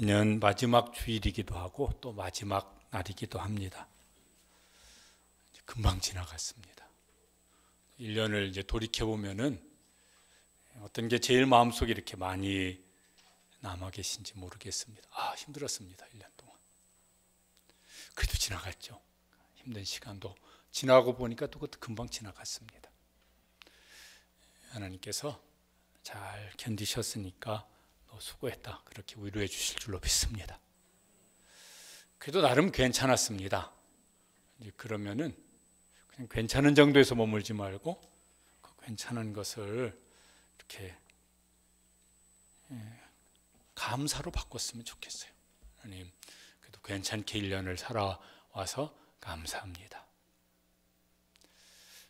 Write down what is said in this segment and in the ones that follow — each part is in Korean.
년 마지막 주일이기도 하고 또 마지막 날이기도 합니다. 금방 지나갔습니다. 1년을 이제 돌이켜 보면은 어떤 게 제일 마음속에 이렇게 많이 남아 계신지 모르겠습니다. 힘들었습니다. 1년 동안. 그래도 지나갔죠. 힘든 시간도 지나고 보니까 또 그것도 금방 지나갔습니다. 하나님께서 잘 견디셨으니까 너 수고했다, 그렇게 위로해 주실 줄로 믿습니다. 그래도 나름 괜찮았습니다. 이제 그러면은 그냥 괜찮은 정도에서 머물지 말고 그 괜찮은 것을 이렇게 감사로 바꿨으면 좋겠어요. 하나님, 그래도 괜찮게 1년을 살아와서 감사합니다.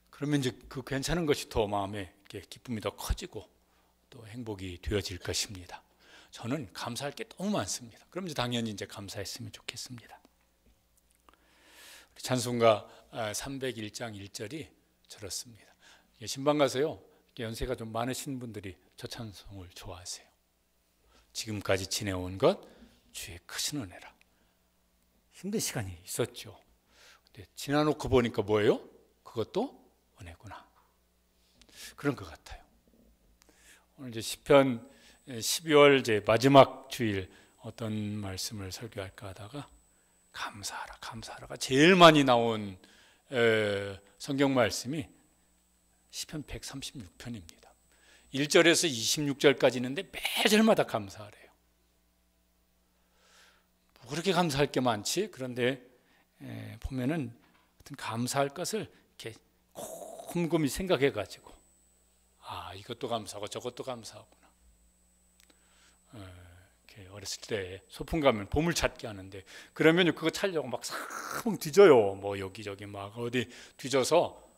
그러면 이제 그 괜찮은 것이 더 마음에 기쁨이 더 커지고 또 행복이 되어질 것입니다. 저는 감사할 게 너무 많습니다. 그럼 이제 당연히 이제 감사했으면 좋겠습니다. 찬송가 301장 1절이 저렇습니다. 신방 가서요, 연세가 좀 많으신 분들이 저 찬송을 좋아하세요. 지금까지 지내온 것 주의 크신 은혜라. 힘든 시간이 있었죠. 근데 지나놓고 보니까 뭐예요? 그것도 은혜구나. 그런 것 같아요. 오늘 이제 시편 12월 이제 마지막 주일 어떤 말씀을 설교할까 하다가 감사하라, 감사하라가 제일 많이 나온 성경 말씀이 시편 136편입니다. 1절에서 26절까지 있는데 매 절마다 감사하래요. 뭐 그렇게 감사할 게 많지? 그런데 보면은 감사할 것을 이렇게 곰곰이 생각해가지고 이것도 감사하고 저것도 감사하구나. 이렇게 어렸을 때 소풍 가면 보물찾기 하는데 그러면 그거 찾으려고 막 사방 뒤져요. 뭐 여기저기 막 어디 뒤져서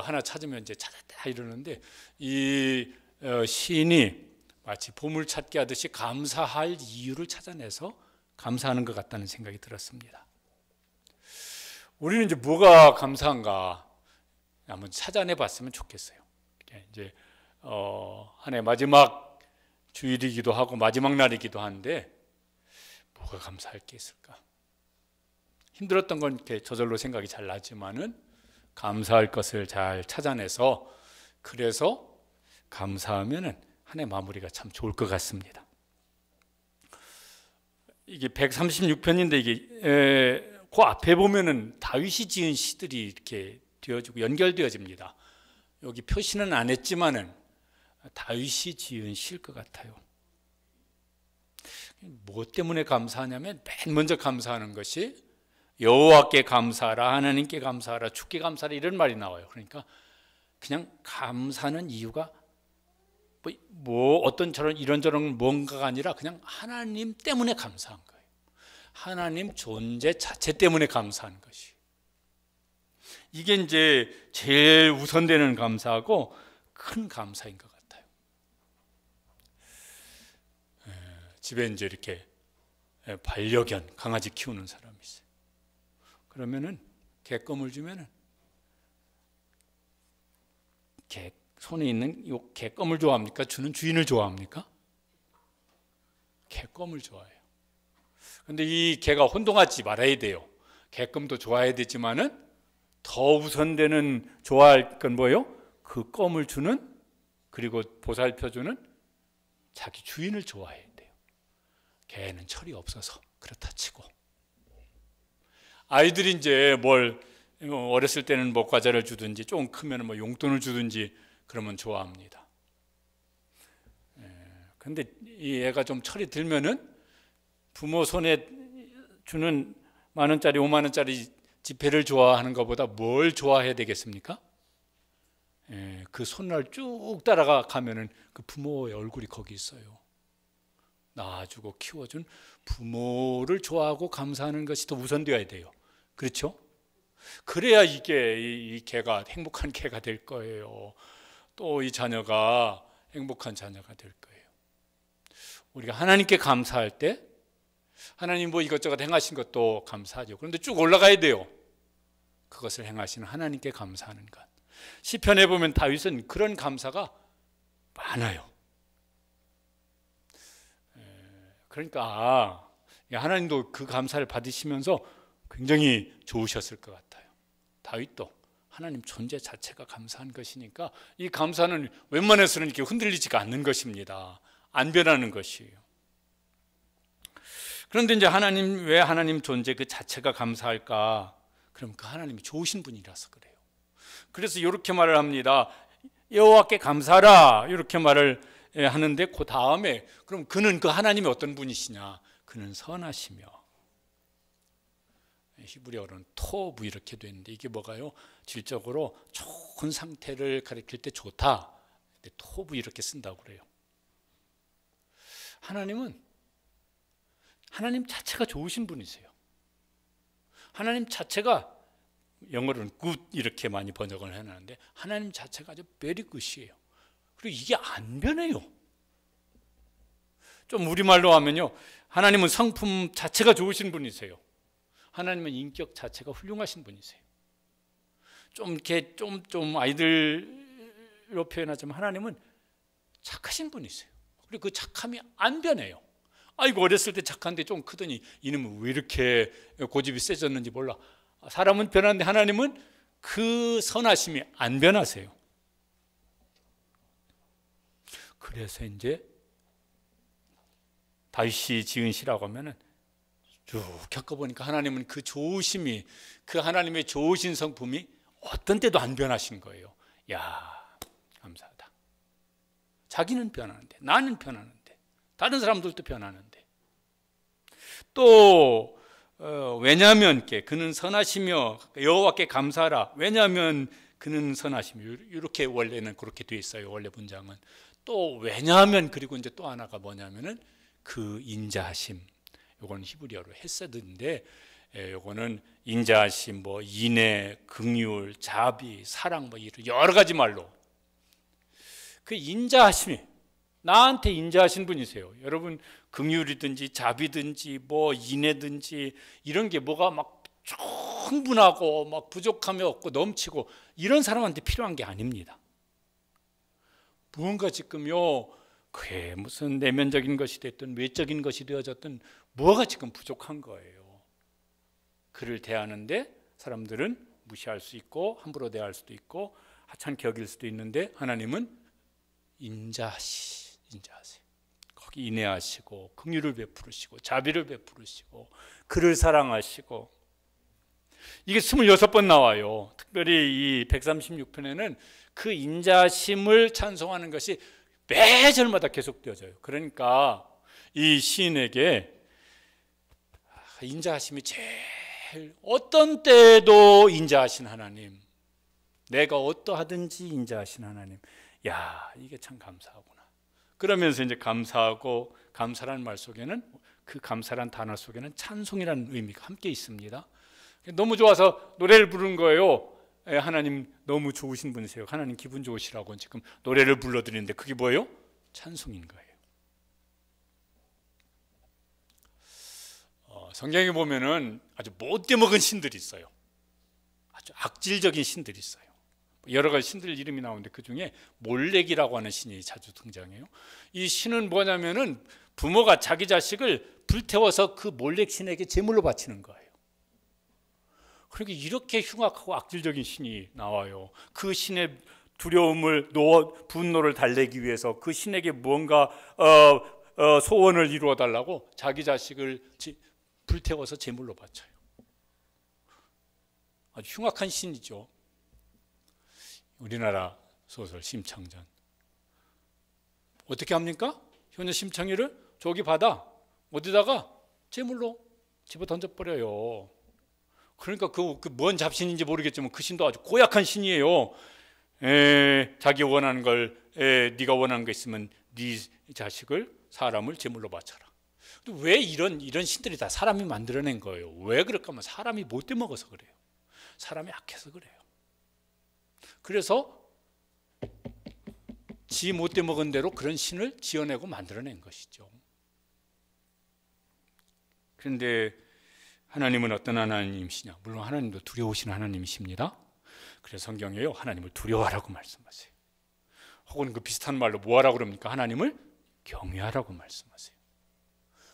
하나 찾으면 이제 찾았다 이러는데 이 시인이 마치 보물찾기 하듯이 감사할 이유를 찾아내서 감사하는 것 같다는 생각이 들었습니다. 우리는 이제 뭐가 감사한가 한번 찾아내 봤으면 좋겠어요. 이제 한 해 마지막 주일이기도 하고 마지막 날이기도 한데 뭐가 감사할 게 있을까? 힘들었던 건 이렇게 저절로 생각이 잘 나지만은 감사할 것을 잘 찾아내서 그래서 감사하면은 한 해 마무리가 참 좋을 것 같습니다. 이게 136편인데 이게 그 앞에 보면은 다윗이 지은 시들이 이렇게 되어지고 연결되어집니다. 여기 표시는 안 했지만은 다윗이 지은 시일 것 같아요. 뭐 때문에 감사하냐면 맨 먼저 감사하는 것이 여호와께 감사하라, 하나님께 감사하라, 주께 감사하라 이런 말이 나와요. 그러니까 그냥 감사하는 이유가 뭐 어떤 저런 이런저런 뭔가가 아니라 그냥 하나님 때문에 감사한 거예요. 하나님 존재 자체 때문에 감사한 것이. 이게 이제 제일 우선되는 감사하고 큰 감사인 것 같아요. 집에 이제 이렇게 반려견 강아지 키우는 사람이 있어요. 그러면은 개껌을 주면은 손에 있는 요 개껌을 좋아합니까? 주는 주인을 좋아합니까? 개껌을 좋아해요. 근데 이 개가 혼동하지 말아야 돼요. 개껌도 좋아해야 되지만은 더 우선되는 좋아할 건 뭐예요? 그 껌을 주는, 그리고 보살펴주는 자기 주인을 좋아해야 돼요. 개는 철이 없어서 그렇다 치고, 아이들이 이제 뭘 어렸을 때는 뭐 과자를 주든지 좀 크면 뭐 용돈을 주든지 그러면 좋아합니다. 근데 이 애가 좀 철이 들면은 부모 손에 주는 10,000원짜리 50,000원짜리 지폐를 좋아하는 것보다 뭘 좋아해야 되겠습니까? 그 손을 쭉 따라가 가면은 그 부모의 얼굴이 거기 있어요. 낳아주고 키워준 부모를 좋아하고 감사하는 것이 더 우선되어야 돼요. 그렇죠? 그래야 이 개가 행복한 개가 될 거예요. 또 이 자녀가 행복한 자녀가 될 거예요. 우리가 하나님께 감사할 때 하나님 뭐 이것저것 행하신 것도 감사하죠. 그런데 쭉 올라가야 돼요. 그것을 행하시는 하나님께 감사하는 것. 시편에 보면 다윗은 그런 감사가 많아요. 그러니까 하나님도 그 감사를 받으시면서 굉장히 좋으셨을 것 같아요. 다윗도 하나님 존재 자체가 감사한 것이니까 이 감사는 웬만해서는 이렇게 흔들리지가 않는 것입니다. 안 변하는 것이에요. 그런데 이제 하나님, 왜 하나님 존재 그 자체가 감사할까? 그럼 그 하나님이 좋으신 분이라서 그래요. 그래서 이렇게 말을 합니다. 여호와께 감사하라, 이렇게 말을 하는데 그 다음에 그럼 그는 그 하나님이 어떤 분이시냐? 그는 선하시며, 히브리어로는 토브 이렇게 되는데 이게 뭐가요? 질적으로 좋은 상태를 가리킬 때 좋다. 토브 이렇게 쓴다고 그래요. 하나님은 하나님 자체가 좋으신 분이세요. 하나님 자체가 영어로는 good 이렇게 많이 번역을 해놨는데 하나님 자체가 아주 very good이에요. 그리고 이게 안 변해요. 좀 우리말로 하면요, 하나님은 성품 자체가 좋으신 분이세요. 하나님은 인격 자체가 훌륭하신 분이세요. 좀 이렇게 좀 아이들로 표현하자면 하나님은 착하신 분이세요. 그리고 그 착함이 안 변해요. 아이고 어렸을 때 착한데 좀 크더니 이놈은 왜 이렇게 고집이 세졌는지 몰라. 사람은 변하는데 하나님은 그 선하심이 안 변하세요. 그래서 이제 다윗이 지은 시라고 하면은 쭉 겪어보니까 하나님은 그 좋으심이, 그 하나님의 좋으신 성품이 어떤 때도 안 변하신 거예요. 야, 감사하다. 자기는 변하는데, 나는 변하는데, 다른 사람들도 변하는데. 또 왜냐하면 그는 선하시며 여호와께 감사하라. 왜냐하면 그는 선하시며, 이렇게 원래는 그렇게 돼 있어요. 원래 문장은. 또 왜냐하면, 그리고 이제 또 하나가 뭐냐면은 그 인자하심. 요거는 히브리어로 헤세드인데, 요거는 인자하심, 뭐 인애, 긍휼, 자비, 사랑, 뭐 이런 여러 가지 말로 그 인자하심이 나한테 인자하신 분이세요. 여러분 긍휼이든지 자비든지 뭐 인애든지 이런 게 뭐가 막 충분하고 막 부족함이 없고 넘치고 이런 사람한테 필요한 게 아닙니다. 무언가 지금요, 그게 무슨 내면적인 것이 됐든 외적인 것이 되어졌든 뭐가 지금 부족한 거예요. 그를 대하는데 사람들은 무시할 수 있고 함부로 대할 수도 있고 하찮게 여길 수도 있는데 하나님은 인자하세요. 거기 인애하시고 긍휼을 베푸시고 자비를 베푸시고 그를 사랑하시고, 이게 26번 나와요. 특별히 이 136편에는 그 인자심을 찬송하는 것이 매 절마다 계속되어져요. 그러니까 이 시인에게 인자하심이 제일, 어떤 때도 인자하신 하나님, 내가 어떠하든지 인자하신 하나님, 야, 이게 참 감사하구나. 그러면서 이제 감사하고, 감사라는 말 속에는, 그 감사라는 단어 속에는 찬송이라는 의미가 함께 있습니다. 너무 좋아서 노래를 부른 거예요. 하나님 너무 좋으신 분이세요. 하나님 기분 좋으시라고 지금 노래를 불러드리는데 그게 뭐예요? 찬송인 거예요. 성경에 보면은 아주 못돼 먹은 신들이 있어요. 아주 악질적인 신들이 있어요. 여러 가지 신들 이름이 나오는데 그 중에 몰렉이라고 하는 신이 자주 등장해요. 이 신은 뭐냐면은 부모가 자기 자식을 불태워서 그 몰렉 신에게 제물로 바치는 거예요. 그러니까 이렇게 흉악하고 악질적인 신이 나와요. 그 신의 두려움을, 분노를 달래기 위해서 그 신에게 뭔가 소원을 이루어 달라고 자기 자식을 불태워서 제물로 바쳐요. 아주 흉악한 신이죠. 우리나라 소설 심청전 어떻게 합니까? 효녀 심청이를 저기 바다 어디다가 제물로 집어 던져버려요. 그러니까 그 뭔 잡신인지 모르겠지만 그 신도 아주 고약한 신이에요. 자기 원하는 걸, 네가 원하는 거 있으면 네 자식을, 사람을 제물로 바쳐라. 왜 이런 신들이 다 사람이 만들어낸 거예요? 왜 그럴까 하면 사람이 못돼 먹어서 그래요. 사람이 악해서 그래요. 그래서 지 못돼 먹은 대로 그런 신을 지어내고 만들어낸 것이죠. 그런데 하나님은 어떤 하나님이시냐? 물론 하나님도 두려우신 하나님이십니다. 그래서 성경에요, 하나님을 두려워하라고 말씀하세요. 혹은 그 비슷한 말로 뭐하라고 그럽니까? 하나님을 경외하라고 말씀하세요.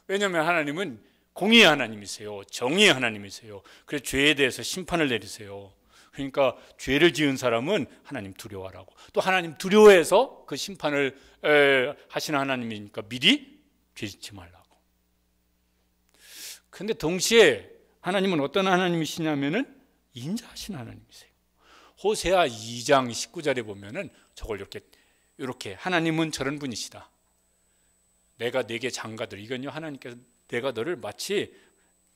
왜냐하면 하나님은 공의의 하나님이세요. 정의의 하나님이세요. 그래서 죄에 대해서 심판을 내리세요. 그러니까 죄를 지은 사람은 하나님 두려워하라고. 또 하나님 두려워해서 그 심판을 하시는 하나님이니까 미리 죄 짓지 말라고. 그런데 동시에 하나님은 어떤 하나님이시냐면은 인자하신 하나님이세요. 호세아 2장 19절에 보면은 저걸 이렇게 하나님은 저런 분이시다. 내가 네게 장가들, 이건요 하나님께서 내가 너를 마치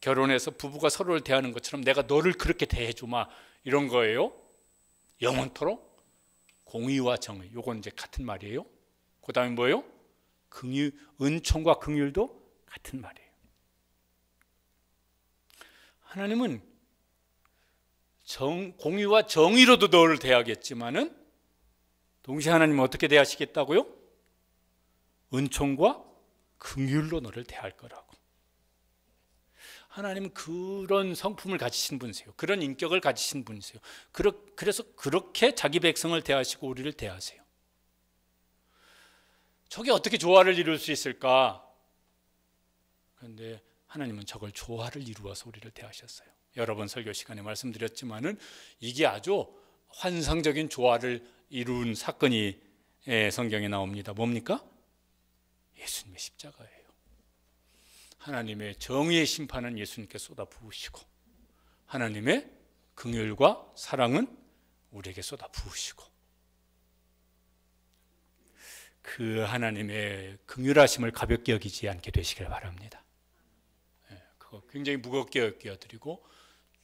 결혼해서 부부가 서로를 대하는 것처럼 내가 너를 그렇게 대해주마, 이런 거예요. 영원토록 공의와 정의, 요건 이제 같은 말이에요. 그 다음에 뭐예요? 은총과 긍휼도 같은 말이에요. 하나님은 공의와 정의로도 너를 대하겠지만은 동시에 하나님은 어떻게 대하시겠다고요? 은총과 긍휼로 너를 대할 거라고. 하나님은 그런 성품을 가지신 분이세요. 그런 인격을 가지신 분이세요. 그래서 그렇게 자기 백성을 대하시고 우리를 대하세요. 저게 어떻게 조화를 이룰 수 있을까? 그런데 하나님은 저걸 조화를 이루어서 우리를 대하셨어요. 여러 번 설교 시간에 말씀드렸지만은 이게 아주 환상적인 조화를 이룬 사건이 성경에 나옵니다. 뭡니까? 예수님의 십자가예요. 하나님의 정의의 심판은 예수님께 쏟아 부으시고 하나님의 긍휼과 사랑은 우리에게 쏟아 부으시고, 그 하나님의 긍휼하심을 가볍게 여기지 않게 되시길 바랍니다. 그거 굉장히 무겁게 여겨드리고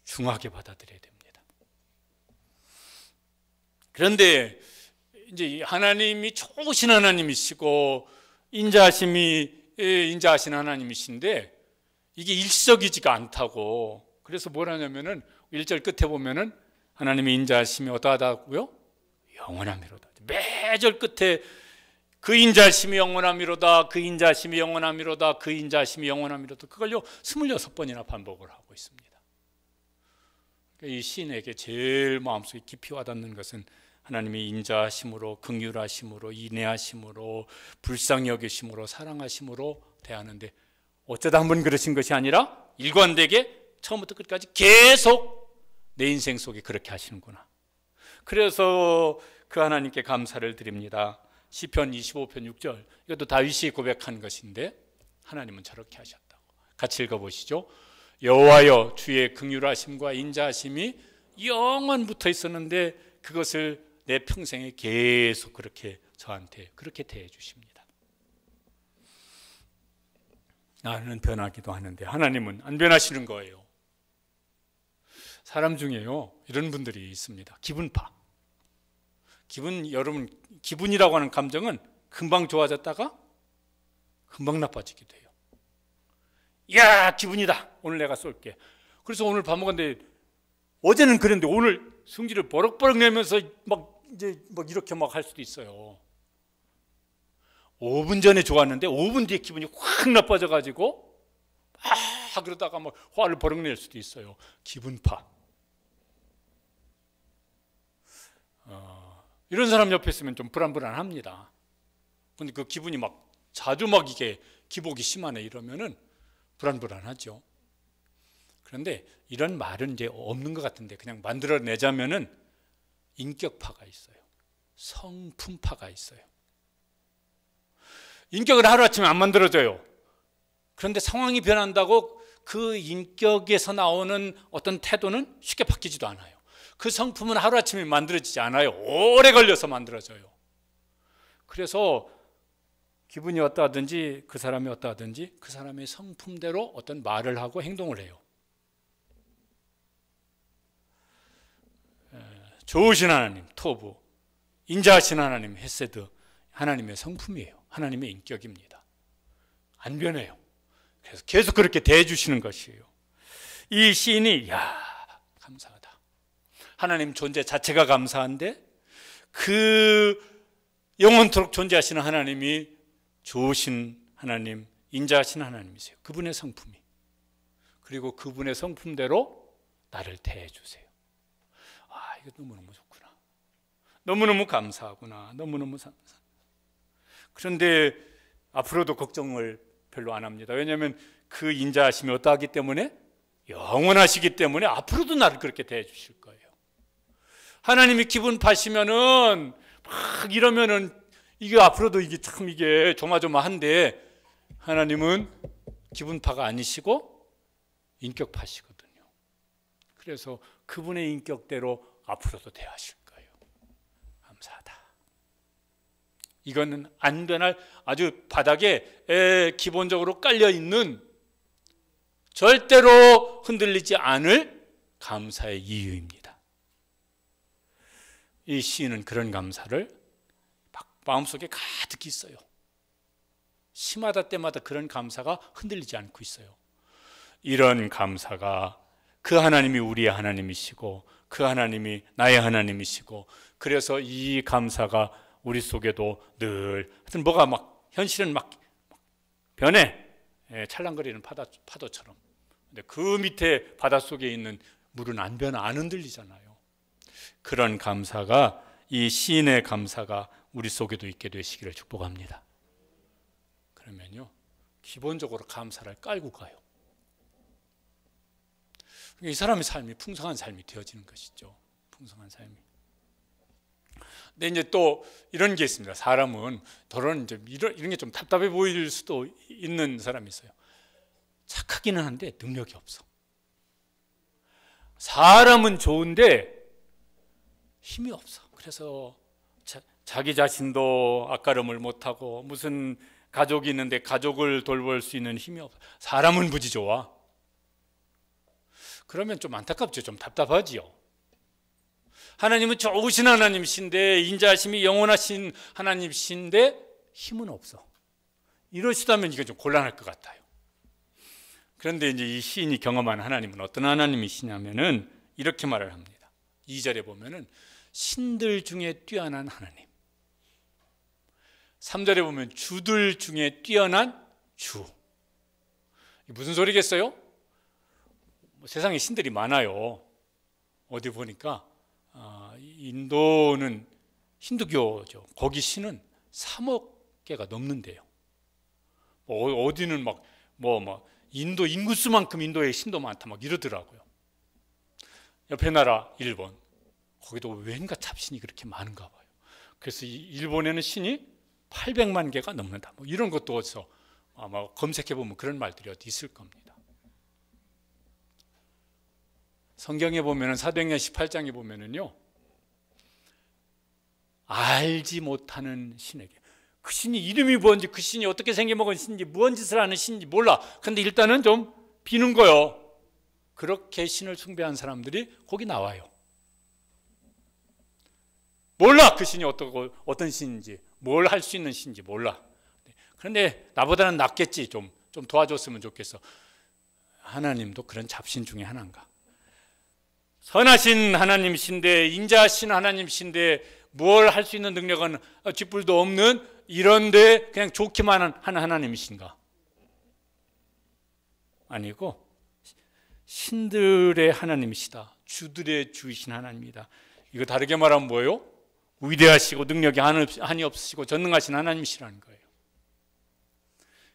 중하게 받아들여야 됩니다. 그런데 이제 하나님이 좋으신 하나님이시고 인자하신 하나님이신데 이게 일시적이지가 않다고. 그래서 뭘 하냐면은 1절 끝에 보면은 하나님의 인자하심이 어떠하다고요? 영원함이로다. 매절 끝에 그 인자하심이 영원함이로다, 그 인자하심이 영원함이로다, 그 인자하심이 영원함이로다, 그걸요 26번이나 반복을 하고 있습니다. 이 시인에게 제일 마음속에 깊이 와닿는 것은 하나님이 인자하심으로, 긍휼하심으로, 인애하심으로, 불쌍히 여기심으로, 사랑하심으로 대하는데 어쩌다 한 번 그러신 것이 아니라 일관되게 처음부터 끝까지 계속 내 인생 속에 그렇게 하시는구나. 그래서 그 하나님께 감사를 드립니다. 시편 25편 6절, 이것도 다윗이 고백한 것인데 하나님은 저렇게 하셨다고. 같이 읽어보시죠. 여호와여, 주의 긍휼하심과 인자하심이 영원 붙어 있었는데 그것을 내 평생에 계속 그렇게 저한테 그렇게 대해 주십니다. 나는 변하기도 하는데 하나님은 안 변하시는 거예요. 사람 중에요 이런 분들이 있습니다. 기분파. 여러분, 기분이라고 하는 감정은 금방 좋아졌다가 금방 나빠지기도 해요. 야, 기분이다, 오늘 내가 쏠게. 그래서 오늘 밥 먹었는데 어제는 그랬는데 오늘 성질을 버럭버럭 내면서 막 이렇게 막 할 수도 있어요. 5분 전에 좋았는데 5분 뒤에 기분이 확 나빠져가지고 그러다가 막 화를 버럭 낼 수도 있어요. 기분파. 이런 사람 옆에 있으면 좀 불안불안합니다. 근데 그 기분이 막 자주 막 이게 기복이 심하네 이러면은 불안불안하죠. 그런데 이런 말은 이제 없는 것 같은데 그냥 만들어내자면은 인격파가 있어요. 성품파가 있어요. 인격을 하루아침에 안 만들어져요. 그런데 상황이 변한다고 그 인격에서 나오는 어떤 태도는 쉽게 바뀌지도 않아요. 그 성품은 하루아침에 만들어지지 않아요. 오래 걸려서 만들어져요. 그래서 기분이 어떠하든지 그 사람이 어떠하든지 그 사람의 성품대로 어떤 말을 하고 행동을 해요. 좋으신 하나님, 토부, 인자하신 하나님, 헤세드, 하나님의 성품이에요. 하나님의 인격입니다. 안 변해요. 그래서 계속 그렇게 대해주시는 것이에요. 이 시인이 감사하다. 하나님 존재 자체가 감사한데 그 영원토록 존재하시는 하나님이 좋으신 하나님, 인자하신 하나님이세요. 그분의 성품이. 그리고 그분의 성품대로 나를 대해주세요. 이거 너무너무 좋구나. 너무너무 감사하구나. 너무너무 감사. 그런데 앞으로도 걱정을 별로 안 합니다. 왜냐하면 그 인자하심이 어떠하기 때문에 영원하시기 때문에 앞으로도 나를 그렇게 대해 주실 거예요. 하나님이 기분 파시면은 막 이러면은 이게 앞으로도 이게 참 이게 조마조마한데 하나님은 기분파가 아니시고 인격파시거든요. 그래서 그분의 인격대로 앞으로도 대하실 거예요. 감사하다. 이거는 안 변할 아주 바닥에 기본적으로 깔려 있는 절대로 흔들리지 않을 감사의 이유입니다. 이 시인은 그런 감사를 마음속에 가득 있어요. 심하다 때마다 그런 감사가 흔들리지 않고 있어요. 이런 감사가 그 하나님이 우리의 하나님이시고 그 하나님이 나의 하나님이시고 그래서 이 감사가 우리 속에도 늘 하여튼 뭐가 막 현실은 막 변해 찰랑거리는 파도처럼. 근데 그 밑에 바닷속에 있는 물은 안 변화 안 흔들리잖아요. 그런 감사가 이 시인의 감사가 우리 속에도 있게 되시기를 축복합니다. 그러면요 기본적으로 감사를 깔고 가요. 이 사람의 삶이 풍성한 삶이 되어지는 것이죠. 풍성한 삶이. 근데 이제 또 이런 게 있습니다. 사람은 더러운 이제 이런 게 좀 답답해 보일 수도 있는 사람이 있어요. 착하기는 한데 능력이 없어. 사람은 좋은데 힘이 없어. 그래서 자기 자신도 앞가름을 못하고 무슨 가족이 있는데 가족을 돌볼 수 있는 힘이 없어. 사람은 부지 좋아. 그러면 좀 안타깝죠. 좀 답답하지요. 하나님은 좋으신 하나님이신데 인자하심이 영원하신 하나님이신데 힘은 없어. 이러시다면 이게 좀 곤란할 것 같아요. 그런데 이제 이 시인이 경험한 하나님은 어떤 하나님이시냐면은 이렇게 말을 합니다. 2절에 보면은 신들 중에 뛰어난 하나님. 3절에 보면 주들 중에 뛰어난 주. 무슨 소리겠어요? 세상에 신들이 많아요. 어디 보니까 인도는 힌두교죠. 거기 신은 3억 개가 넘는데요. 어디는 막 인도 인구수만큼 인도에 신도 많다 막 이러더라고요. 옆에 나라 일본 거기도 왠가 잡신이 그렇게 많은가 봐요. 그래서 일본에는 신이 800만 개가 넘는다. 뭐 이런 것도 어디서 아마 검색해 보면 그런 말들이 어디 있을 겁니다. 성경에 보면은 사도행전 18장에 보면은요 알지 못하는 신에게 그 신이 이름이 뭔지 그 신이 어떻게 생겨먹은 신인지 무언 짓을 하는 신인지 몰라. 근데 일단은 좀 비는 거요. 그렇게 신을 숭배한 사람들이 거기 나와요. 몰라 그 신이 어떤 신인지 뭘 할 수 있는 신인지 몰라. 그런데 나보다는 낫겠지. 좀 도와줬으면 좋겠어. 하나님도 그런 잡신 중에 하나인가. 선하신 하나님이신데 인자하신 하나님이신데 뭘 할 수 있는 능력은 쥐뿔도 없는 이런데 그냥 좋기만 한 하나님이신가? 아니고 신들의 하나님이시다. 주들의 주이신 하나님이다. 이거 다르게 말하면 뭐예요? 위대하시고 능력이 한이 없으시고 전능하신 하나님이시라는 거예요.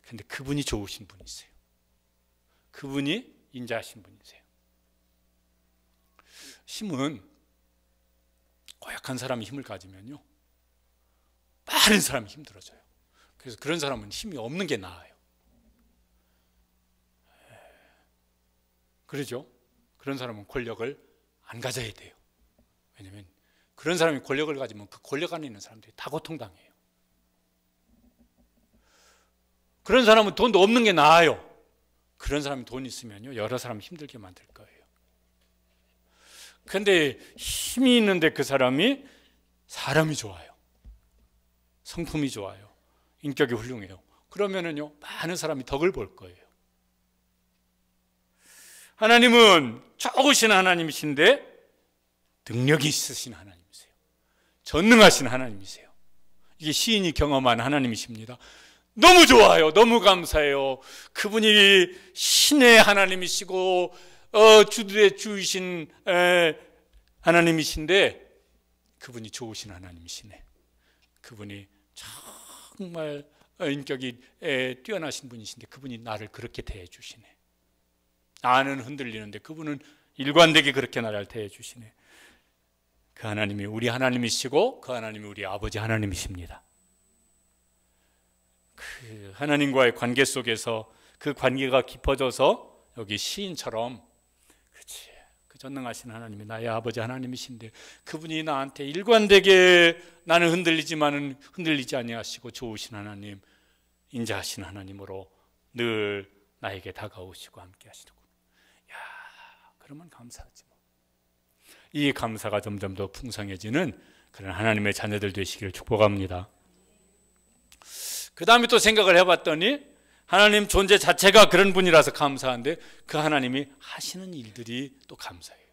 그런데 그분이 좋으신 분이세요. 그분이 인자하신 분이세요. 힘은 고약한 사람이 힘을 가지면요 많은 사람이 힘들어져요. 그래서 그런 사람은 힘이 없는 게 나아요. 그러죠? 그런 사람은 권력을 안 가져야 돼요. 왜냐하면 그런 사람이 권력을 가지면 그 권력 안에 있는 사람들이 다 고통당해요. 그런 사람은 돈도 없는 게 나아요. 그런 사람이 돈 있으면요 여러 사람 힘들게 만들 거예요. 그런데 힘이 있는데 그 사람이 좋아요. 성품이 좋아요. 인격이 훌륭해요. 그러면은요 많은 사람이 덕을 볼 거예요. 하나님은 좋으신 하나님이신데 능력이 있으신 하나님이세요. 전능하신 하나님이세요. 이게 시인이 경험한 하나님이십니다. 너무 좋아요. 너무 감사해요. 그분이 신의 하나님이시고 주들의 주이신 하나님이신데 그분이 좋으신 하나님이시네. 그분이 정말 인격이 뛰어나신 분이신데 그분이 나를 그렇게 대해 주시네. 나는 흔들리는데 그분은 일관되게 그렇게 나를 대해 주시네. 그 하나님이 우리 하나님이시고 그 하나님이 우리 아버지 하나님이십니다. 그 하나님과의 관계 속에서 그 관계가 깊어져서 여기 시인처럼 그치, 그 전능하신 하나님이 나의 아버지 하나님이신데 그분이 나한테 일관되게 나는 흔들리지만은 흔들리지 아니하시고 좋으신 하나님, 인자하신 하나님으로 늘 나에게 다가오시고 함께 하시는군. 야, 그러면 감사하지 뭐. 이 감사가 점점 더 풍성해지는 그런 하나님의 자녀들 되시기를 축복합니다. 그 다음에 또 생각을 해봤더니 하나님 존재 자체가 그런 분이라서 감사한데 그 하나님이 하시는 일들이 또 감사해요.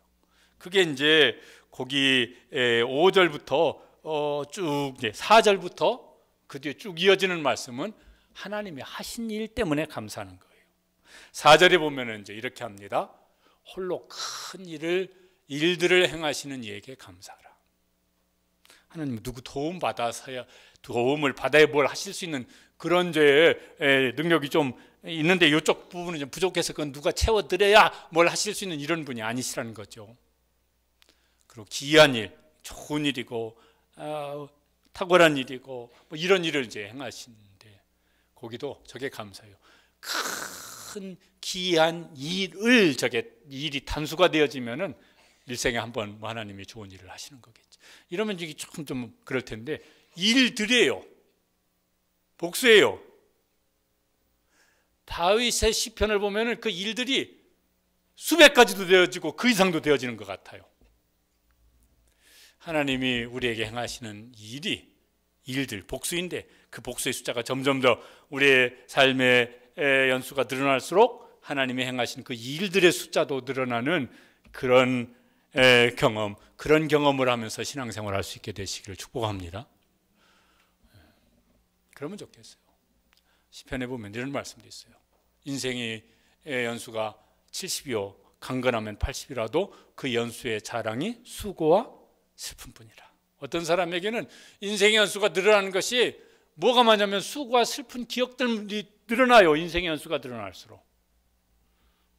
그게 이제 거기 5절부터 쭉 이제 4절부터 그 뒤에 쭉 이어지는 말씀은 하나님이 하신 일 때문에 감사하는 거예요. 4절에 보면은 이제 이렇게 합니다. 홀로 큰 일들을 행하시는 이에게 감사하라. 하나님 누구 도움을 받아야 뭘 하실 수 있는 그런 능력이 좀 있는데 이쪽 부분은 좀 부족해서 그건 누가 채워드려야 뭘 하실 수 있는 이런 분이 아니시라는 거죠. 그리고 기이한 일, 좋은 일이고 탁월한 일이고 뭐 이런 일을 이제 행하시는데 거기도 저게 감사해요. 큰 기이한 일이 단수가 되어지면은 일생에 한번 뭐 하나님이 좋은 일을 하시는 거겠죠. 이러면 이게 조금 좀 그럴 텐데 일들이에요. 복수예요. 다윗의 시편을 보면은 그 일들이 수백 가지도 되어지고 그 이상도 되어지는 것 같아요. 하나님이 우리에게 행하시는 일들, 복수인데 그 복수의 숫자가 점점 더 우리의 삶의 연수가 늘어날수록 하나님이 행하신 그 일들의 숫자도 늘어나는 그런 그런 경험을 하면서 신앙생활을 할 수 있게 되시기를 축복합니다. 그러면 좋겠어요. 시편에 보면 이런 말씀도 있어요. 인생의 연수가 70이요 강건하면 80이라도 그 연수의 자랑이 수고와 슬픔뿐이라. 어떤 사람에게는 인생의 연수가 늘어나는 것이 뭐가 많냐면 수고와 슬픈 기억들이 늘어나요. 인생의 연수가 늘어날수록.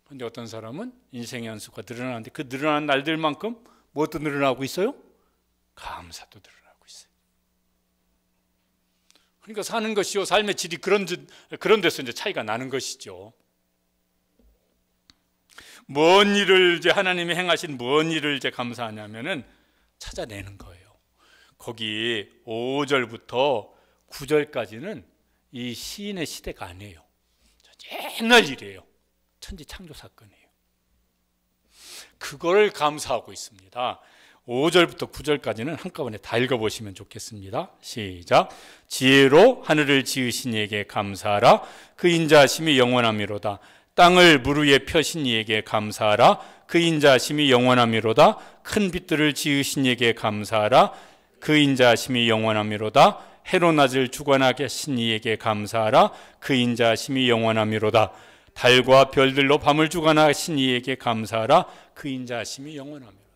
그런데 어떤 사람은 인생의 연수가 늘어나는데 그 늘어난 날들만큼 무엇도 늘어나고 있어요? 감사도 늘어나고 있어요. 그러니까 사는 것이요 삶의 질이 그런 데서 이제 차이가 나는 것이죠. 뭔 일을 이제 하나님이 행하신 뭔 일을 이제 감사하냐면은 찾아내는 거예요. 거기 5절부터 9절까지는 이 시인의 시대가 아니에요. 옛날 일이에요. 천지 창조 사건이에요. 그걸 감사하고 있습니다. 5절부터 9절까지는 한꺼번에 다 읽어보시면 좋겠습니다. 시작. 지혜로 하늘을 지으신 이에게 감사하라. 그 인자하심이 영원하미로다. 땅을 물 위에 펴신 이에게 감사하라. 그 인자하심이 영원하미로다. 큰 빛들을 지으신 이에게 감사하라. 그 인자하심이 영원하미로다. 해로 낮을 주관하게 하신 이에게 감사하라. 그 인자하심이 영원하미로다. 달과 별들로 밤을 주관하신 이에게 감사하라. 그 인자하심이 영원하미로다.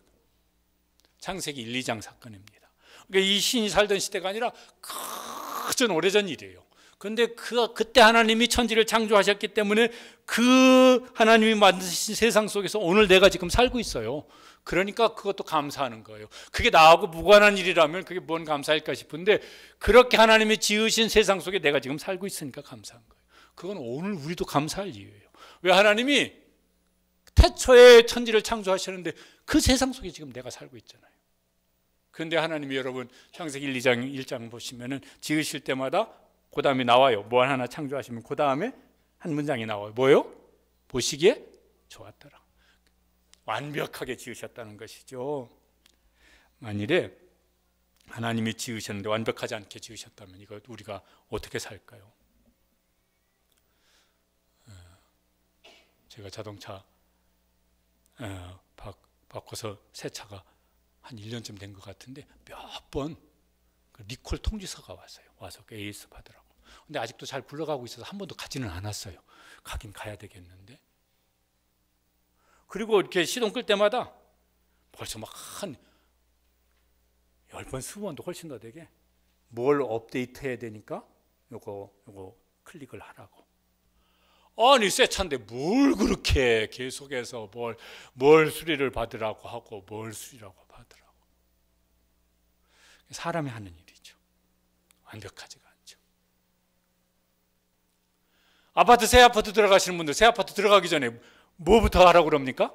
창세기 1, 2장 사건입니다. 그러니까 이 신이 살던 시대가 아니라 그전 오래전 일이에요. 그런데 그때 하나님이 천지를 창조하셨기 때문에 그 하나님이 만드신 세상 속에서 오늘 내가 지금 살고 있어요. 그러니까 그것도 감사하는 거예요. 그게 나하고 무관한 일이라면 그게 뭔 감사일까 싶은데 그렇게 하나님이 지으신 세상 속에 내가 지금 살고 있으니까 감사한 거예요. 그건 오늘 우리도 감사할 이유예요. 왜 하나님이 태초에 천지를 창조하셨는데 그 세상 속에 지금 내가 살고 있잖아요. 그런데 하나님이 여러분 창세기 1, 2장 1장 보시면은 지으실 때마다 그 다음에 나와요. 뭐 하나 창조하시면 그 다음에 한 문장이 나와요. 뭐요? 보시기에 좋았더라. 완벽하게 지으셨다는 것이죠. 만일에 하나님이 지으셨는데 완벽하지 않게 지으셨다면 이거 우리가 어떻게 살까요? 제가 자동차 바꿔서 새 차가 한 1년쯤 된 것 같은데 몇 번 리콜 통지서가 왔어요. 와서 AS 받으라고. 근데 아직도 잘 굴러가고 있어서 한 번도 가지는 않았어요. 가긴 가야 되겠는데. 그리고 이렇게 시동 끌 때마다 벌써 막 한 10번, 20번도 훨씬 더 되게 뭘 업데이트 해야 되니까 요거 클릭을 하라고. 아니 새 차인데 뭘 그렇게 계속해서 뭘 수리를 받으라고 하고 뭘 수리라고 받으라고. 사람이 하는 일이죠. 완벽하지가 않죠. 새 아파트 들어가시는 분들, 새 아파트 들어가기 전에 뭐부터 하라고 그럽니까?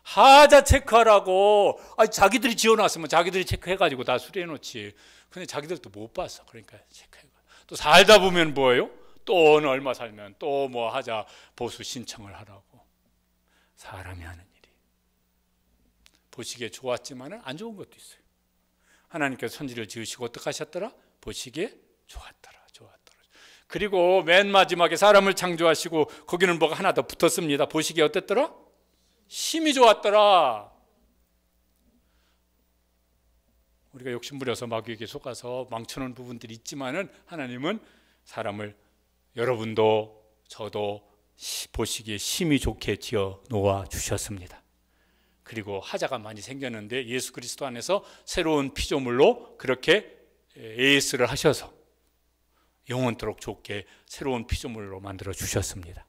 하자 체크하라고. 자기들이 지어놨으면 자기들이 체크해가지고 다 수리해놓지. 근데 자기들도 못 봤어. 그러니까 체크해가. 또 살다 보면 뭐예요? 또 얼마 살면 또 뭐 하자 보수 신청을 하라고. 사람이 하는 일이. 보시기에 좋았지만은 안 좋은 것도 있어요. 하나님께서 천지를 지으시고 어떻게 하셨더라? 보시기에 좋았더라. 그리고 맨 마지막에 사람을 창조하시고 거기는 뭐가 하나 더 붙었습니다. 보시기에 어땠더라? 심히 좋았더라. 우리가 욕심부려서 마귀에게 속아서 망쳐놓은 부분들이 있지만은 하나님은 사람을 여러분도 저도 보시기에 심히 좋게 지어 놓아 주셨습니다. 그리고 하자가 많이 생겼는데 예수 그리스도 안에서 새로운 피조물로 그렇게 AS를 하셔서 영원토록 좋게 새로운 피조물로 만들어 주셨습니다.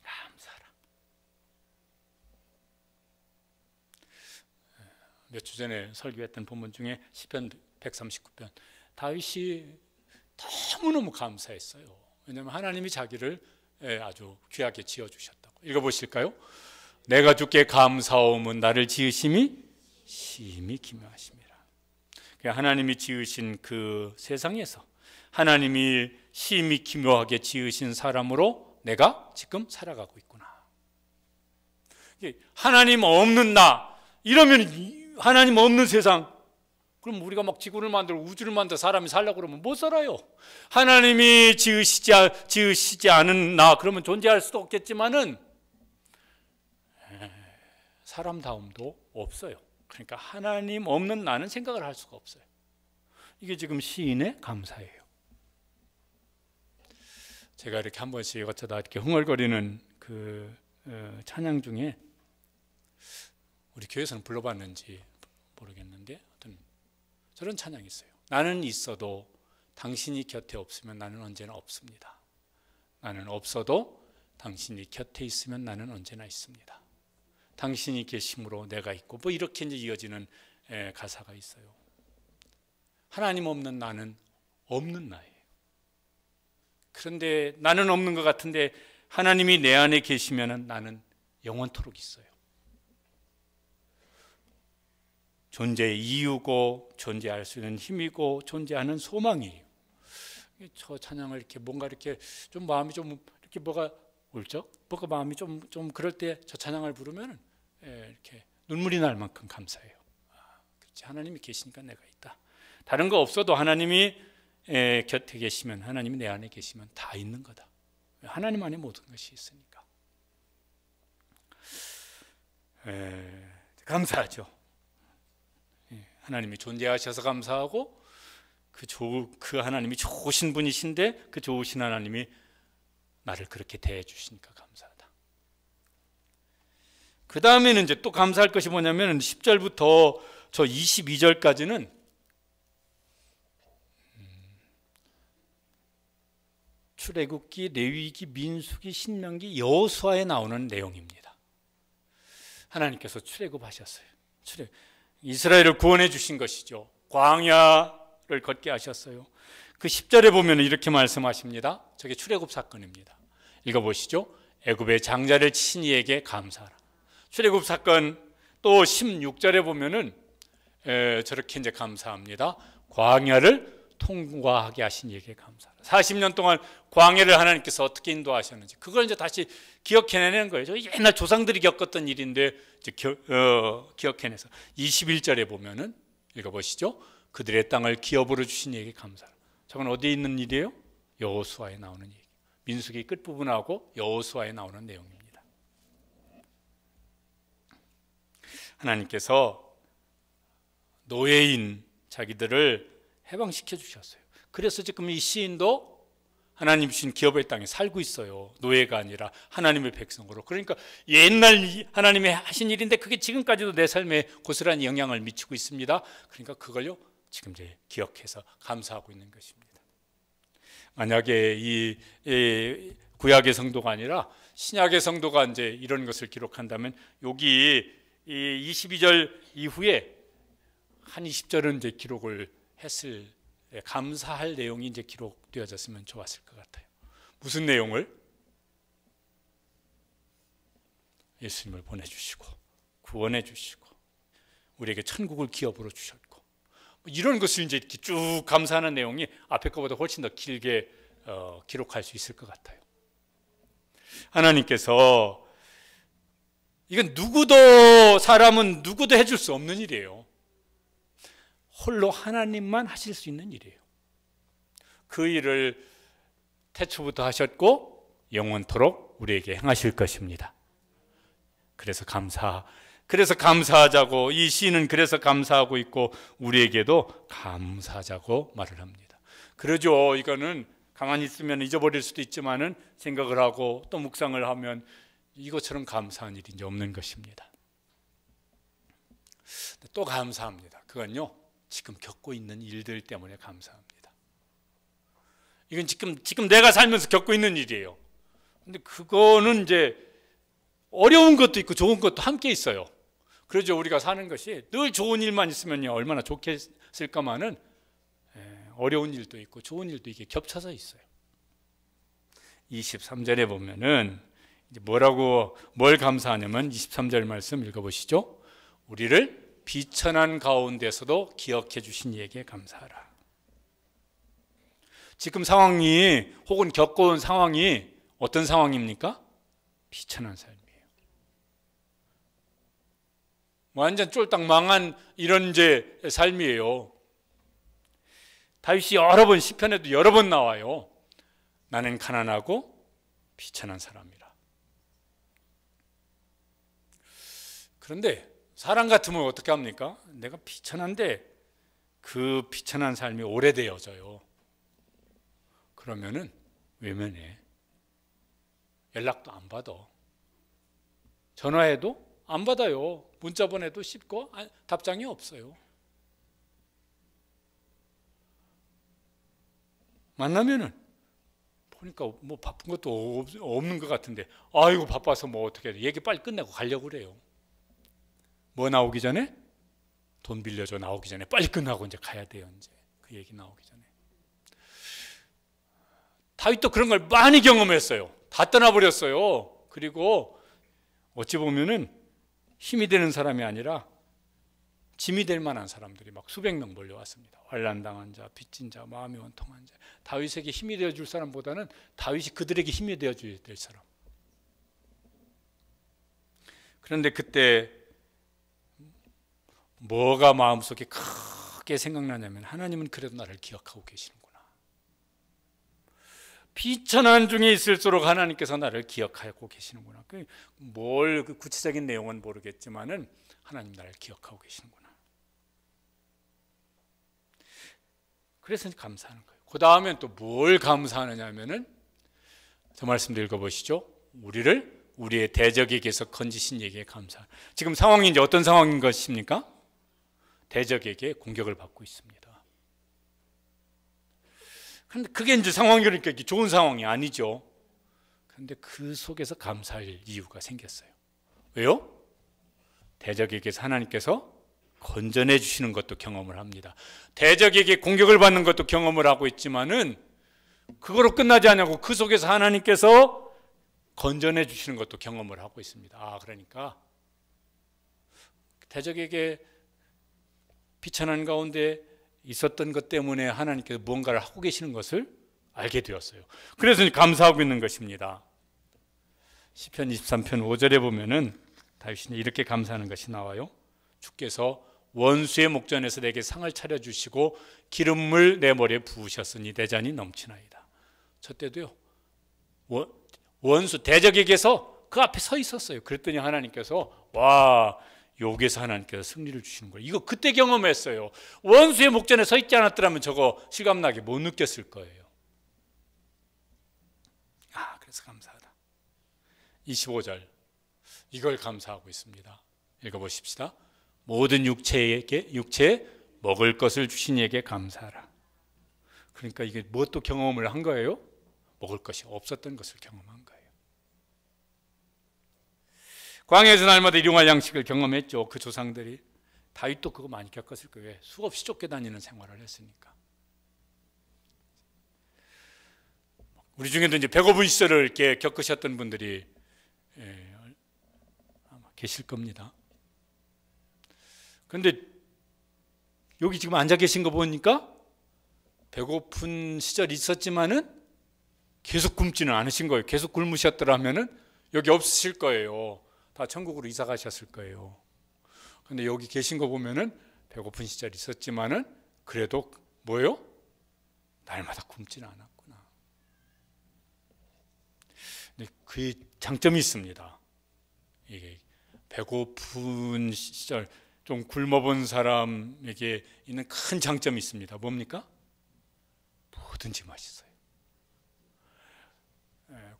감사하라. 몇 주 전에 설교했던 본문 중에 시편 139편 다윗이 너무너무 감사했어요. 왜냐하면 하나님이 자기를 아주 귀하게 지어주셨다고. 읽어보실까요? 내가 주께 감사함은 나를 지으심이 심히 기묘하심이라. 하나님이 지으신 그 세상에서 하나님이 심히 기묘하게 지으신 사람으로 내가 지금 살아가고 있구나. 하나님 없는 나, 이러면 하나님 없는 세상, 그럼 우리가 막 지구를 만들고 우주를 만들어 사람이 살려고 그러면 못 살아요. 하나님이 지으시지 않은 나, 그러면 존재할 수도 없겠지만은 사람다움도 없어요. 그러니까 하나님 없는 나는 생각을 할 수가 없어요. 이게 지금 시인의 감사예요. 제가 이렇게 한 번씩 어쩌다 이렇게 흥얼거리는 그 찬양 중에 우리 교회에서는 불러봤는지 모르겠는데 어떤 저런 찬양이 있어요. 나는 있어도 당신이 곁에 없으면 나는 언제나 없습니다. 나는 없어도 당신이 곁에 있으면 나는 언제나 있습니다. 당신이 계심으로 내가 있고, 뭐 이렇게 이제 이어지는 가사가 있어요. 하나님 없는 나는 없는 나예요. 그런데 나는 없는 것 같은데 하나님이 내 안에 계시면 나는 영원토록 있어요. 존재의 이유고 존재할 수 있는 힘이고 존재하는 소망이에요. 저 찬양을 이렇게 뭔가 이렇게 좀 마음이 좀 이렇게 뭐가 울적? 뭐가 마음이 좀 그럴 때 저 찬양을 부르면 이렇게 눈물이 날 만큼 감사해요. 그렇지, 하나님이 계시니까 내가 있다. 다른 거 없어도 하나님이 곁에 계시면, 하나님이 내 안에 계시면 다 있는 거다. 하나님 안에 모든 것이 있으니까. 감사하죠. 하나님이 존재하셔서 감사하고 그 하나님이 좋으신 분이신데 그 좋으신 하나님이 나를 그렇게 대해 주시니까 감사하다. 그 다음에는 이제 또 감사할 것이 뭐냐면 10절부터 저 22절까지는 출애굽기, 레위기, 민수기, 신명기, 여호수아에 나오는 내용입니다. 하나님께서 출애굽하셨어요. 이스라엘을 구원해 주신 것이죠. 광야를 걷게 하셨어요. 그 10절에 보면 이렇게 말씀하십니다. 저게 출애굽 사건입니다. 읽어보시죠. 애굽의 장자를 치신 이에게 감사하라. 출애굽 사건. 또 16절에 보면은 저렇게 이제 감사합니다. 광야를 통과하게 하신 이에게 감사하라. 40년 동안 광야를 하나님께서 어떻게 인도하셨는지 그걸 이제 다시 기억해내는 거예요. 저 옛날 조상들이 겪었던 일인데 이제 기억해내서 21절에 보면은 읽어보시죠. 그들의 땅을 기업으로 주신 이에게 감사하라. 저건 어디에 있는 일이에요? 여호수아에 나오는 얘기. 민수기 끝부분하고 여호수아에 나오는 내용입니다. 하나님께서 노예인 자기들을 해방시켜 주셨어요. 그래서 지금 이 시인도 하나님 주신 기업의 땅에 살고 있어요. 노예가 아니라 하나님의 백성으로. 그러니까 옛날 하나님이 하신 일인데 그게 지금까지도 내 삶에 고스란히 영향을 미치고 있습니다. 그러니까 그걸요 지금 이제 기억해서 감사하고 있는 것입니다. 만약에 이 구약의 성도가 아니라 신약의 성도가 이제 이런 것을 기록한다면 여기 이 22절 이후에 한 20절은 이제 기록을 했을, 감사할 내용이 이제 기록되어졌으면 좋았을 것 같아요. 무슨 내용을? 예수님을 보내주시고 구원해 주시고 우리에게 천국을 기업으로 주셨고, 이런 것을 이제 이렇게 쭉 감사하는 내용이 앞에 것보다 훨씬 더 길게 기록할 수 있을 것 같아요. 하나님께서, 이건 사람은 누구도 해줄 수 없는 일이에요. 홀로 하나님만 하실 수 있는 일이에요. 그 일을 태초부터 하셨고 영원토록 우리에게 행하실 것입니다. 그래서 감사하자고, 이 시인은 그래서 감사하고 있고 우리에게도 감사하자고 말을 합니다. 그러죠. 이거는 가만히 있으면 잊어버릴 수도 있지만은 생각을 하고 또 묵상을 하면 이것처럼 감사한 일이 이제 없는 것입니다. 또 감사합니다. 그건요, 지금 겪고 있는 일들 때문에 감사합니다. 이건 지금 내가 살면서 겪고 있는 일이에요. 근데 그거는 이제 어려운 것도 있고 좋은 것도 함께 있어요. 그러죠. 우리가 사는 것이 늘 좋은 일만 있으면요, 얼마나 좋겠을까만은 어려운 일도 있고 좋은 일도 이게 겹쳐서 있어요. 23절에 보면은 이제 뭘 감사하냐면 23절 말씀 읽어보시죠. 우리를 비천한 가운데서도 기억해 주신 이에게 감사하라. 지금 상황이, 혹은 겪어온 상황이 어떤 상황입니까? 비천한 삶이에요. 완전 쫄딱 망한 이런 이제 삶이에요. 다윗이 여러 번, 시편에도 여러 번 나와요. 나는 가난하고 비천한 사람이라. 그런데 사람 같으면 어떻게 합니까? 내가 비천한데 그 비천한 삶이 오래되어져요. 그러면은 외면해. 연락도 안 받아. 전화해도 안 받아요. 문자 보내도 쉽고 답장이 없어요. 만나면은 보니까 뭐 바쁜 것도 없는 것 같은데, 아이고 바빠서 뭐 어떻게 해. 얘기 빨리 끝내고 가려고 그래요. 뭐 나오기 전에? 돈 빌려줘 나오기 전에 빨리 끝나고 이제 가야 돼요. 이제 그 얘기 나오기 전에. 다윗도 그런 걸 많이 경험했어요. 다 떠나버렸어요. 그리고 어찌 보면은 힘이 되는 사람이 아니라 짐이 될 만한 사람들이 막 수백 명 몰려왔습니다. 환난당한 자, 빚진 자, 마음이 원통한 자. 다윗에게 힘이 되어줄 사람보다는 다윗이 그들에게 힘이 되어줘야 될 사람. 그런데 그때 뭐가 마음속에 크게 생각나냐면, 하나님은 그래도 나를 기억하고 계시는구나. 비천한 중에 있을수록 하나님께서 나를 기억하고 계시는구나. 뭘 구체적인 내용은 모르겠지만은 하나님 나를 기억하고 계시는구나. 그래서 감사하는 거예요. 그 다음엔 또 뭘 감사하느냐 하면은 저 말씀도 읽어보시죠. 우리의 대적에게서 건지신 얘기에 감사. 지금 상황이 이제 어떤 상황인 것입니까? 대적에게 공격을 받고 있습니다. 그런데 그게 이제 상황이니까 좋은 상황이 아니죠. 그런데 그 속에서 감사할 이유가 생겼어요. 왜요? 대적에게서 하나님께서 건져내 주시는 것도 경험을 합니다. 대적에게 공격을 받는 것도 경험을 하고 있지만은 그거로 끝나지 않냐고, 그 속에서 하나님께서 건져내 주시는 것도 경험을 하고 있습니다. 그러니까 대적에게 비천한 가운데 있었던 것 때문에 하나님께서 무언가를 하고 계시는 것을 알게 되었어요. 그래서 감사하고 있는 것입니다. 시편 23편 5절에 보면은 다윗이 이렇게 감사하는 것이 나와요. 주께서 원수의 목전에서 내게 상을 차려주시고 기름을 내 머리에 부으셨으니 내 잔이 넘치나이다. 저 때도요, 원수 대적에게서 그 앞에 서 있었어요. 그랬더니 하나님께서 여기에서 하나님께서 승리를 주시는 거예요. 이거 그때 경험했어요. 원수의 목전에 서 있지 않았더라면 저거 실감나게 못 느꼈을 거예요. 그래서 감사하다. 25절, 이걸 감사하고 있습니다. 읽어보십시다. 모든 육체에 먹을 것을 주신 이에게 감사하라. 그러니까 이게 무엇도 경험을 한 거예요? 먹을 것이 없었던 것을 경험한 거예요. 광야에서 날마다 일용할 양식을 경험했죠. 그 조상들이. 다윗도 그거 많이 겪었을 거예요. 수없이 쫓겨다니는 생활을 했으니까. 우리 중에도 이제 배고픈 시절을 이렇게 겪으셨던 분들이 아마 계실 겁니다. 그런데 여기 지금 앉아 계신 거 보니까 배고픈 시절이 있었지만은 계속 굶지는 않으신 거예요. 계속 굶으셨더라면은 여기 없으실 거예요. 다 천국으로 이사 가셨을 거예요. 근데 여기 계신 거 보면은 배고픈 시절이 있었지만은 그래도 뭐예요? 날마다 굶지는 않았구나. 근데 그 장점이 있습니다. 이게 배고픈 시절 좀 굶어본 사람에게 있는 큰 장점이 있습니다. 뭡니까? 뭐든지 맛있어요.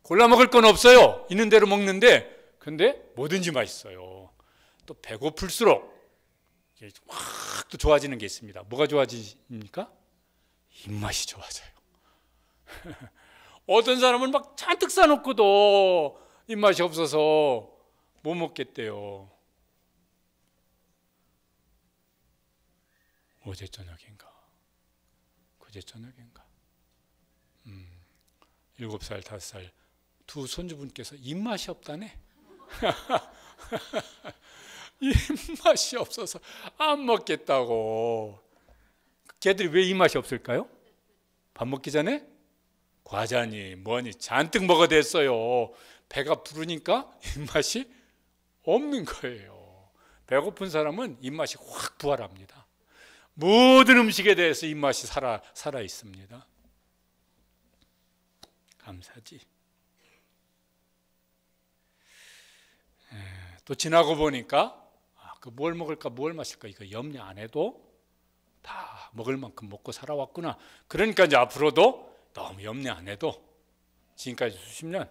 골라 먹을 건 없어요. 있는 대로 먹는데 근데 뭐든지 맛있어요. 또 배고플수록 확 또 좋아지는 게 있습니다. 뭐가 좋아집니까? 입맛이 좋아져요. 어떤 사람은 막 잔뜩 싸놓고도 입맛이 없어서 못 먹겠대요. 어제 저녁인가 그제 저녁인가 7살 5살 두 손주분께서 입맛이 없다네. 입맛이 없어서 안 먹겠다고. 걔들이 왜 입맛이 없을까요? 밥 먹기 전에 과자니 뭐니 잔뜩 먹어댔어요. 배가 부르니까 입맛이 없는 거예요. 배고픈 사람은 입맛이 확 부활합니다. 모든 음식에 대해서 입맛이 살아 있습니다. 감사지. 또 지나고 보니까 그 뭘 먹을까 뭘 마실까 이거 염려 안 해도 다 먹을 만큼 먹고 살아왔구나. 그러니까 이제 앞으로도 너무 염려 안 해도 지금까지 수십 년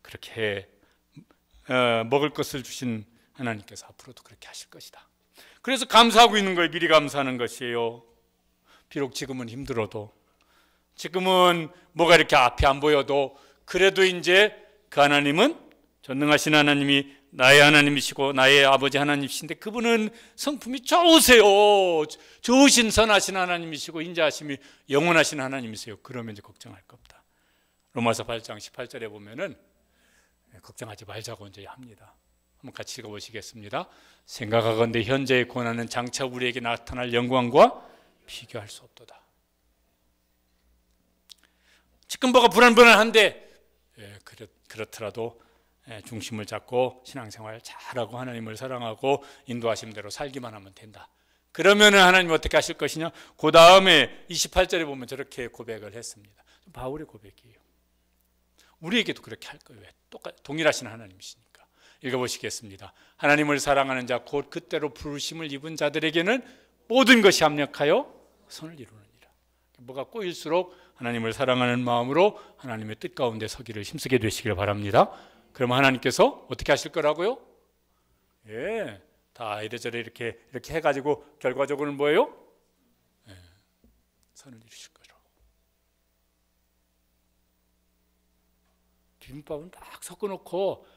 그렇게 먹을 것을 주신 하나님께서 앞으로도 그렇게 하실 것이다. 그래서 감사하고 있는 거예요. 미리 감사하는 것이에요. 비록 지금은 힘들어도, 지금은 뭐가 이렇게 앞이 안 보여도, 그래도 이제 그 하나님은 전능하신 하나님이 나의 하나님이시고 나의 아버지 하나님이신데 그분은 성품이 좋으세요. 좋으신 선하신 하나님이시고 인자하심이 영원하신 하나님이세요. 그러면 이제 걱정할 거 없다. 로마서 8장 18절에 보면은 걱정하지 말자고 이제 합니다. 한번 같이 읽어보시겠습니다. 생각하건대 현재의 고난은 장차 우리에게 나타날 영광과 비교할 수 없도다. 지금 뭐가 불안한데 그렇더라도 중심을 잡고 신앙생활 잘하고 하나님을 사랑하고 인도하심대로 살기만 하면 된다. 그러면은 하나님 어떻게 하실 것이냐? 그 다음에 28절에 보면 저렇게 고백을 했습니다. 바울의 고백이에요. 우리에게도 그렇게 할 거예요. 동일하신 하나님이시니까. 읽어보시겠습니다. 하나님을 사랑하는 자 곧 그때로 부르심을 입은 자들에게는 모든 것이 합력하여 선을 이루느니라. 뭐가 꼬일수록 하나님을 사랑하는 마음으로 하나님의 뜻 가운데 서기를 힘쓰게 되시길 바랍니다. 그러면 하나님께서 어떻게 하실 거라고요? 다 이래저래 이렇게 해가지고 결과적으로는 뭐예요? 선을 이루실 거라고. 비빔밥은 딱 섞어놓고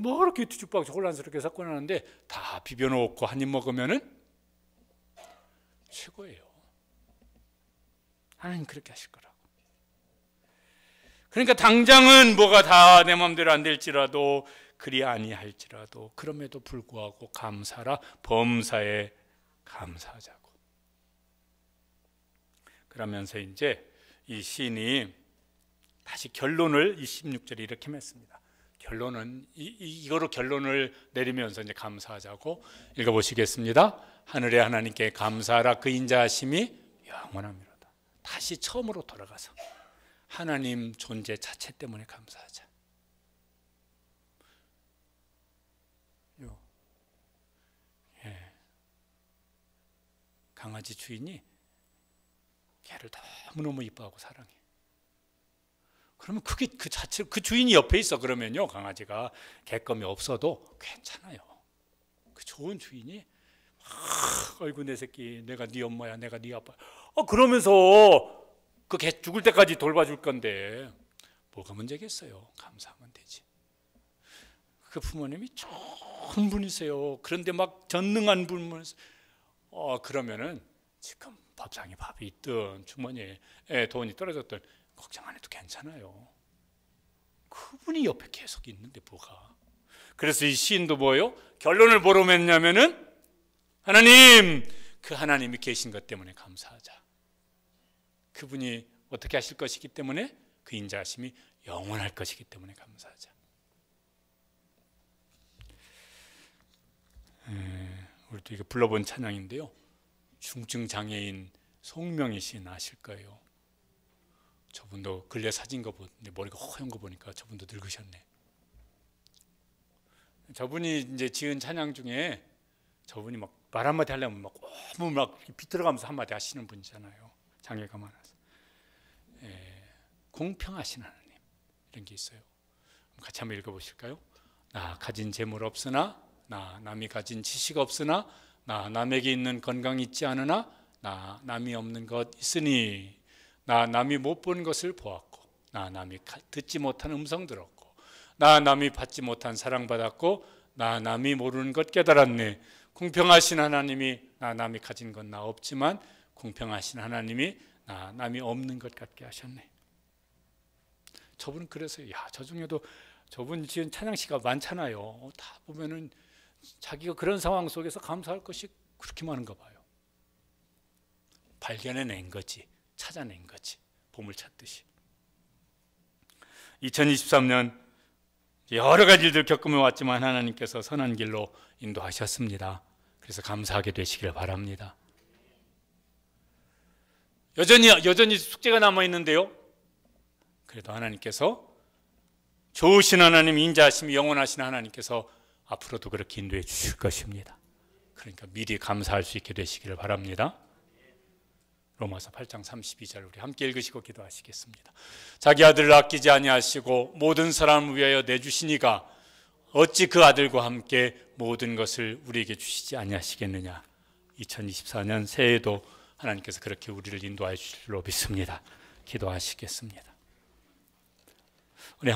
뭐 그렇게 뒤죽박죽 혼란스럽게 섞어놨는데 다 비벼놓고 한 입 먹으면은 최고예요. 하나님 그렇게 하실 거라고. 그러니까 당장은 뭐가 다 내 마음대로 안 될지라도 그리 아니할지라도 그럼에도 불구하고 감사라. 범사에 감사하자고. 그러면서 이제 이 시인이 다시 결론을 26절에 이렇게 맺습니다. 결론은 이거로 결론을 내리면서 이제 감사하자고 읽어보시겠습니다. 하늘의 하나님께 감사하라. 그 인자하심이 영원합니다. 다시 처음으로 돌아가서 하나님 존재 자체 때문에 감사하자. 강아지 주인이 개를 너무너무 이뻐하고 사랑해. 그러면 그게 그 자체 그 주인이 옆에 있어 그러면요 강아지가 개껌이 없어도 괜찮아요. 그 좋은 주인이 아이고 내 새끼, 내가 네 엄마야, 내가 네 아빠야. 그러면서 그 개 죽을 때까지 돌봐줄 건데 뭐가 문제겠어요? 감사하면 되지. 그 부모님이 좋은 분이세요. 그런데 막 전능한 분이세요. 그러면은 지금 밥상에 밥이 있든 주머니에 돈이 떨어졌든 걱정 안 해도 괜찮아요. 그분이 옆에 계속 있는데 뭐가. 그래서 이 시인도 뭐예요? 결론을 뭐로 맺냐면은 하나님, 그 하나님이 계신 것 때문에 감사하자. 그분이 어떻게 하실 것이기 때문에 그 인자하심이 영원할 것이기 때문에 감사하자. 우리도 이거 불러본 찬양인데요. 중증 장애인 송명희 씨는 아실 거예요. 저분도 근래 사진 거 보는데 머리가 허연 거 보니까 저분도 늙으셨네. 저분이 이제 지은 찬양 중에 저분이 막 말 한마디 하려면 막 너무 막 비틀어가면서 한마디 하시는 분이잖아요. 장애가 많아서. 공평하신 하나님, 이런 게 있어요. 같이 한번 읽어보실까요? 나 가진 재물 없으나, 나 남이 가진 지식 없으나, 나 남에게 있는 건강 있지 않으나, 나 남이 없는 것 있으니, 나 남이 못 본 것을 보았고, 나 남이 듣지 못한 음성 들었고, 나 남이 받지 못한 사랑 받았고, 나 남이 모르는 것 깨달았네. 공평하신 하나님이 나 남이 가진 건 나 없지만 공평하신 하나님이 나 남이 없는 것 같게 하셨네. 저분은 그래서 저 중에도 저분 지은 찬양시가 많잖아요. 다 보면은 자기가 그런 상황 속에서 감사할 것이 그렇게 많은가 봐요. 발견해낸 거지, 찾아낸 거지, 보물 찾듯이. 2023년 여러 가지 일들 겪으며 왔지만 하나님께서 선한 길로 인도하셨습니다. 그래서 감사하게 되시길 바랍니다. 여전히 숙제가 남아있는데요. 그래도 하나님께서 좋으신 하나님, 인자하심이 영원하신 하나님께서 앞으로도 그렇게 인도해 주실 것입니다. 그러니까 미리 감사할 수 있게 되시기를 바랍니다. 로마서 8장 32절 우리 함께 읽으시고 기도하시겠습니다. 자기 아들을 아끼지 아니하시고 모든 사람을 위하여 내주시니가 어찌 그 아들과 함께 모든 것을 우리에게 주시지 아니하시겠느냐. 2024년 새해에도 하나님께서 그렇게 우리를 인도하여 주실 줄로 믿습니다. 기도하시겠습니다. 우리